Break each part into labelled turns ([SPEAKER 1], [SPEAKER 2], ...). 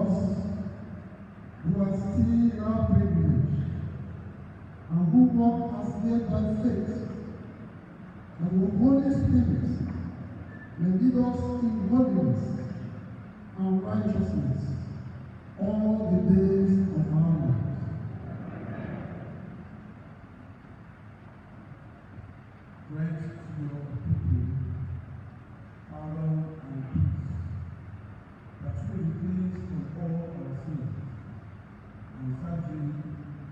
[SPEAKER 1] us who are still our privilege and who walk as led by faith, and the Holy Spirit may lead us in holiness and righteousness all the days of our lives. Grant to your people power and peace, that we will be cleansed from all our sins and serve you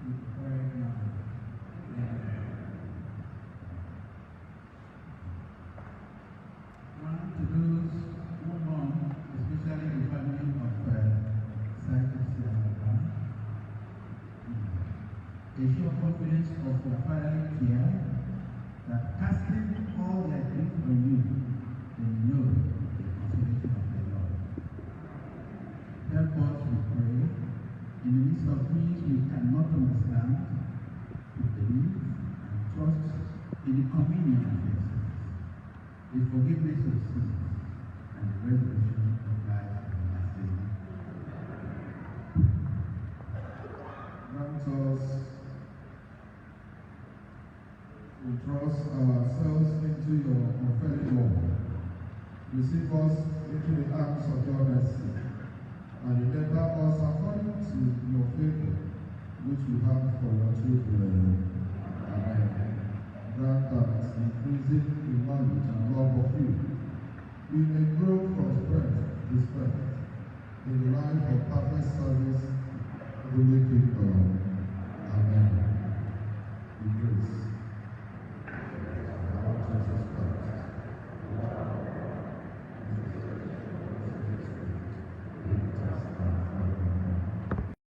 [SPEAKER 1] with quiet mind. Amen. One to those who mourn, especially the family of Nwapa, ensure confidence of your fatherly care, that casting all their grief on you, they know the consolation of the Lord. Help us, we pray, in the midst of things we cannot understand, to believe and trust in the communion of blessings, the forgiveness of sins, and the resurrection of life everlasting. Grant us to trust ourselves into your prophetic word. Receive us into the arms of your mercy, and remember us according to your favor, which you have for your children. Amen. Grant that, increasing in knowledge and love of you, we may grow from strength to strength in the life of perfect service to the kingdom.